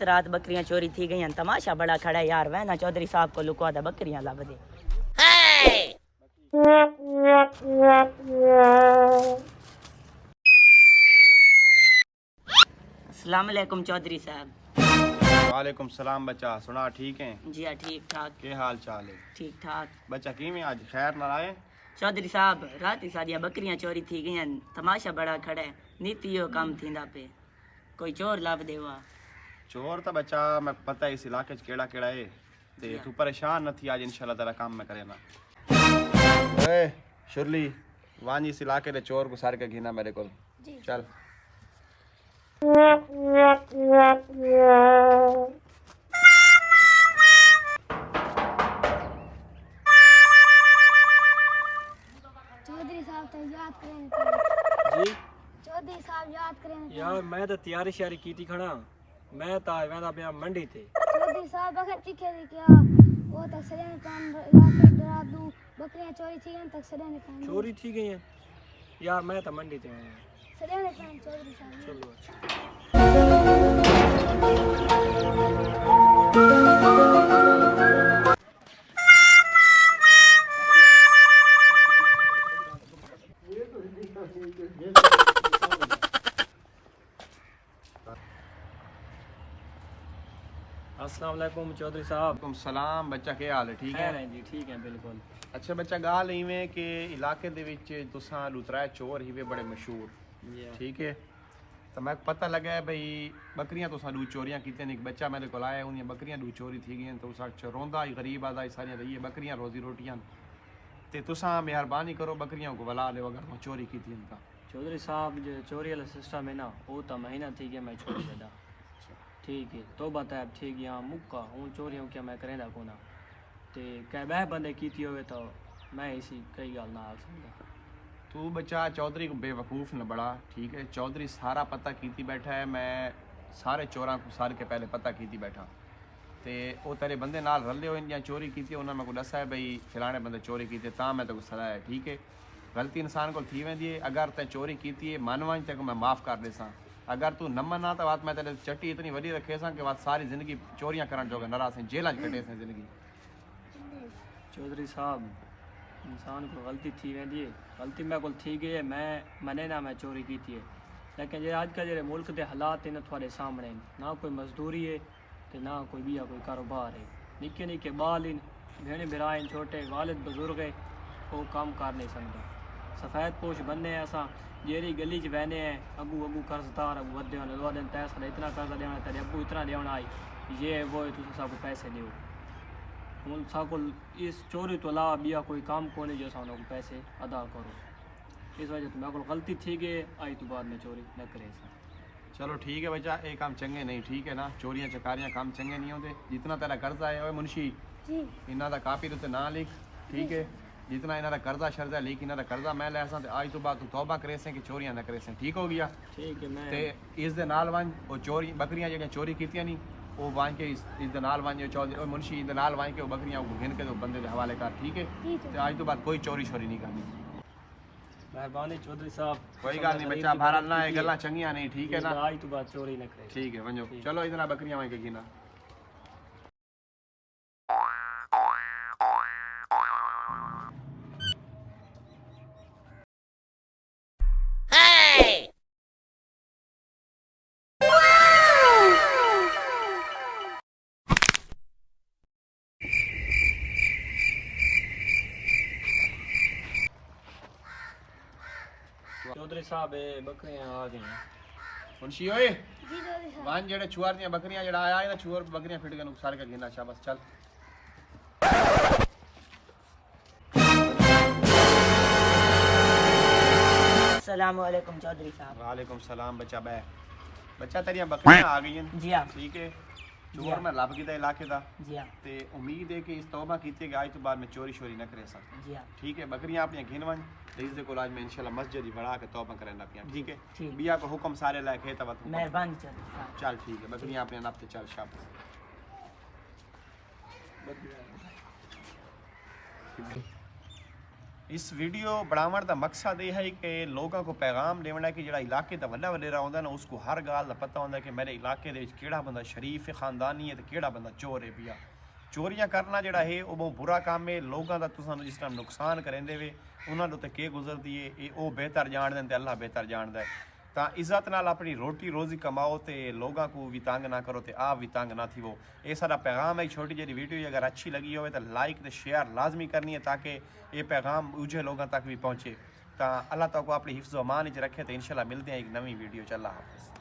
रात बकरियां चोरी थी गई। तमाशा बड़ा खड़ा है यार। वह ना चौधरी साहब को लुकवा दे बकरियां लब दे। अस्सलाम वालेकुम चौधरी साहब। वालेकुम सलाम बच्चा। सुना ठीक है? जी हाँ ठीक ठाक। के हाल चाल है? ठीक ठाक। बच्चा की में आज खैर ना आए? चौधरी साहब रात ही सारिया बकरियां चोरी थी गई। तमाशा बड़ा खड़ा है। नीति यो काम थींदा पे कोई चोर लब देवा। चोर तो बच्चा मैं पता है इस इलाके च केड़ा केड़ा है ते तू परेशान न थी। आज इंशाल्लाह तेरा काम मैं करे ना। ओए शुरली वानी इस इलाके दे चोर को सार के घिना मेरे को। चल चौधरी साहब तो याद करें जी चौधरी साहब याद करें यार मैं तो तैयारी श्यारी की थी खड़ा। मैं तो आया पिया मंडी थे। चौधरी साहब अगर तीखे थे क्या वो तक सरे ने काम इलाके डरा दूं बकरियां चोरी थी गई तक सरे ने काम चोरी थी गई हैं यार। मैं तो मंडी थे आया। सरे ने काम चौधरी साहब चलो अस्सलाम वालेकुम चौधरी साहब। वालेकुम सलाम बच्चा के हाल है? ठीक खैर है? है जी ठीक है बिल्कुल। अच्छा बच्चा गाल इवें कि इलाके दे विच तुसां लुतराए चोर ही वे बड़े मशहूर ठीक है। तो मैं पता लगा है भाई बकरियां तुसां दू चोरियां कीते ने। बच्चा मेरे को आया उन बकरियां दू चोरी थी गई तो उस रोंदा ही गरीब आदा सारियां रही बकरियां रोजी रोटियां ते तुसां मेहरबानी करो बकरियां को बुला ले अगर चोरी की थी इनका। चौधरी साहब जो चोरी वाला सिस्टम है ना वो तो महीना थी गया मैं छोड़ देता। ठीक है तो बताया ठीक यहाँ मुक्का हूँ चोरियों क्या मैं करेंदा कोना ते कै बह बंदे की थी होवे तो मैं इसी कई गल ना आ सकता। तू बच्चा चौधरी को बेवकूफ़ न बड़ा ठीक है। चौधरी सारा पता कीती बैठा है। मैं सारे चोरां को सारे के पहले पता कीती बैठा ते वो तेरे बंदे नाल रले हो या चोरी की उन्होंने मेरे को दसा है भाई फिलाने बंदे चोरी की ता मैं तेको सलाह है ठीक है। गलती इंसान को थी वेंदी है। अगर तैं चोरी की है मन वंज तेको मैं माफ़ कर देसा। अगर तू न मना तो बात मैं तेरे चट्टी इतनी वडी रखे सा कि बात सारी ज़िंदगी चोरियां करन जोगा न रहा जेल कटे से ज़िंदगी। चौधरी साहब इंसान को गलती थी वेंदी है। गलती मेरे को थी गई है मैं मने ना मैं चोरी की थी है। लेकिन जे अज के मुल्क के हालात इन थोड़े सामने ना कोई मजदूरी है तो ना कोई बिया कोई कारोबार है। निके निके बाल इन भेड़ बिरा इन छोटे वालिद बुजुर्ग है वो काम कर नहीं सकता। सफ़ेद पोश बनने असा जेरी गली च बहने हैं अबू अबू कर्जदार अबू वधे होने दो दिन तैसा इतना कर्जा देना तेरे अबू इतना देना आई ये वो है तुम सबको पैसे दो हूँ साको इस चोरी तो अलावा बिया कोई काम को नहीं जो सामने को पैसे अदा करो। इस वजह से मेरे को गलती थी गई आई तो बाद में चोरी न करे। चलो ठीक है बच्चा ये काम चंगे नहीं ठीक है ना। चोरियां चकारियां काम चंगे नहीं होते। जितना तेरा कर्जा है ओए मुंशी जी इन्हों का कापी तो ना लिख ठीक है। जितना इन्हों का कर्जा शर्जा लिख इन्हों का कर्जा मैं लै सा आज तो बाद तू तौबा करे से कि चोरियां ना करे से ठीक हो गया। ठीक है मैं ते इस दे नाल वंज वो चोरी बकरियां जो चोरी कीतियां नहीं वो वांज के इस दे नाल वंज चौधरी मुंशी दे नाल वांज के वो बकरियां को गिन के तो बंदे के हवाले कर ठीक है। ते आज तो बाद कोई चोरी शोरी नहीं करनी। मेहरबानी चौधरी साहब। कोई गल नहीं बच्चा भारत ना ये गल्ला चंगियां नहीं ठीक है ना। आज तो बाद चोरी न करे। ठीक है वंजो चलो इतना बकरियां वहीं के गिना। चौधरी साहब बकरियां आ गई हैं। मुंशी ओए जी चौधरी साहब वन जेड़े छुआर दियां बकरियां जेड़ा आया है ना छुआर बकरियां फिट गए सारे का गिनना शाबाश चल। अस्सलाम वालेकुम चौधरी साहब। वालेकुम सलाम बच्चा बच्चा तेरियां बकरियां आ गई हैं जी हाँ ठीक है। जी चोर हाँ। मैं लब गया इलाके दा जी हाँ ते उम्मीद है कि इस तौबा कीती कि आज तो बाद में चोरी शोरी न करे सा जी हाँ ठीक है। बकरियां अपनी घिन वन ते इस दे को आज मैं इंशाल्लाह मस्जिद ही बढ़ा के तौबा करना पिया ठीक है। ठीक। बिया को हुक्म सारे लायक है तब मेहरबानी चौधरी साहब। चल ठीक है बकरियां अपने नाप ते चल शाबाश। इस वीडियो बनाने का मकसद ये है कि लोगों को पैगाम देना है कि जो इलाके का वड्डा वडेरा होंदा ना उसको हर गाल का पता होंदा कि मेरे इलाके दे केड़ा बंदा शरीफ है खानदानी है तो केड़ा बंदा चोर है पिया। चोरियां करना जोड़ा है वो बहुत बुरा काम है। लोगों का तुसां जिस टाइम नुकसान करेंदे वे उन्होंने उत्ते के गुजरती है ये वो बेहतर जानते हैं, अल्लाह बेहतर जानता है। तो इज्जत नाल अपनी रोटी रोज़ी कमाओ तो लोगों को भी तंग ना करो तो आप भी तंग ना थी। वो ये सारा पैगाम है। छोटी जी वीडियो अगर अच्छी लगी हो तो लाइक तो शेयर लाजमी करनी है ताकि ये पैगाम दूजे लोगों तक भी पहुँचे। तो अल्लाह तक को अपनी हिफ्ज़ अमान च रखे। तो इंशाल्लाह मिलते हैं एक नवी वीडियो। अल्लाह हाफ़िज़।